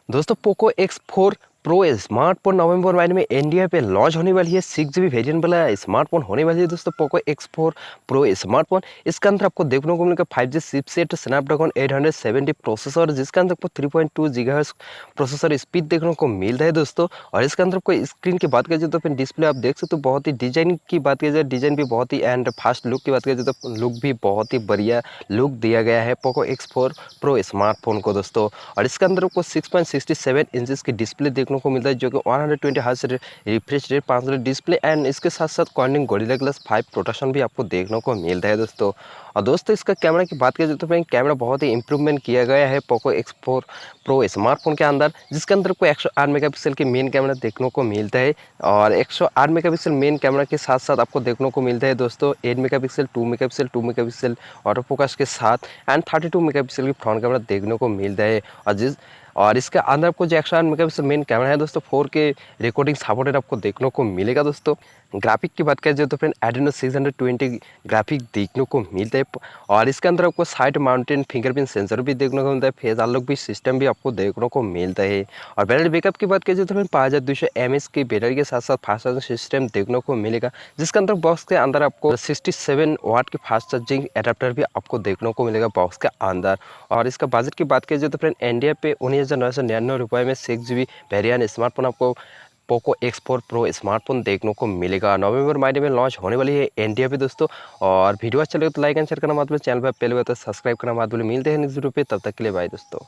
दोस्तों Poco X4 pro smartphone नवंबर महीने में इंडिया पे लॉन्च होने वाली है। 6 GB वेरिएंट वाला स्मार्टफोन होने वाली है दोस्तों पोको X4 प्रो स्मार्टफोन। इसके अंदर आपको देखने को मिलेगा 5G चिपसेट स्नैपड्रैगन 870 प्रोसेसर, जिसके अंदर आपको 3.2 GHz प्रोसेसर स्पीड देखने को मिल रहा है दोस्तों। और इसके अंदर आपको स्क्रीन की बात किया जाए तो फिर डिस्प्ले आप देख सकते हो, बहुत ही डिजाइन की बात किया जाए डिजाइन भी बहुत ही एंड फास्ट लुक की बात किया जाए तो लुक भी बहुत ही बढ़िया लुक दिया गया है पोको X4 प्रो स्मार्टफोन को दोस्तों। और इसके अंदर आपको 6.67 इंचेस की डिस्प्ले देखने को मिलता है, जो कि 120 hertz refresh rate 500 display and इसके साथ साथ कॉर्निंग गोरिल्ला ग्लास 5 प्रोटेक्शन भी आपको देखने को मिलता है दोस्तों। और दोस्तों इसका कैमरा की बात किया जाए तो कैमरा बहुत ही इंप्रूवमेंट किया गया है पोको X4 प्रो स्मार्टफोन के अंदर, जिसके अंदर आपको 108 मेगापिक्सल की मेन कैमरा देखने को मिलता है। और 108 मेगापिक्सल मेन कैमरा के साथ साथ आपको देखने को मिलता है दोस्तों 8 मेगापिक्सल 2 मेगापिक्सल ऑटो फोकस के साथ एंड 32 मेगापिक्सल की फ्रंट कैमरा देखने को मिलता है। और इसके अंदर आपको जो 108 मेगापिक्सल मेन कैमरा है दोस्तों 4K रिकॉर्डिंग सपोर्टेड आपको देखने को मिलेगा दोस्तों। ग्राफिक की बात करें तो फ्रेंड एड्रेनो 620 ग्राफिक देखने को मिलता है। और इसके अंदर आपको साइड माउंटेन फिंगरप्रिंट सेंसर भी देखने को मिलता है, फेस अनलॉक भी सिस्टम भी आपको देखने को मिलता है। और बैटरी बैकअप की बात करें तो फ्रेंड 5200 mAh की बैटरी के साथ साथ फास्ट चार्जिंग सिस्टम देखने को मिलेगा, जिसके अंदर बॉक्स के अंदर आपको 67 वाट की फास्ट चार्जिंग एडाप्टर भी आपको देखने को मिलेगा बॉक्स के अंदर। और इसका बजट की बात की जाए तो फ्रेंड इंडिया पे 19,999 रुपये में 6 GB वेरिएंट स्मार्टफोन आपको पोको X4 प्रो स्मार्टफोन देखने को मिलेगा। नवंबर महीने में लॉन्च होने वाली है इंडिया पे दोस्तों। और वीडियो अच्छा लगे तो लाइक एंड शेयर करना मत भूलिए, चैनल पर पहले बार तो सब्सक्राइब करना मत भूलिए। मिलते हैं नेक्स्ट वीडियो पे, तब तक के लिए बाय दोस्तों।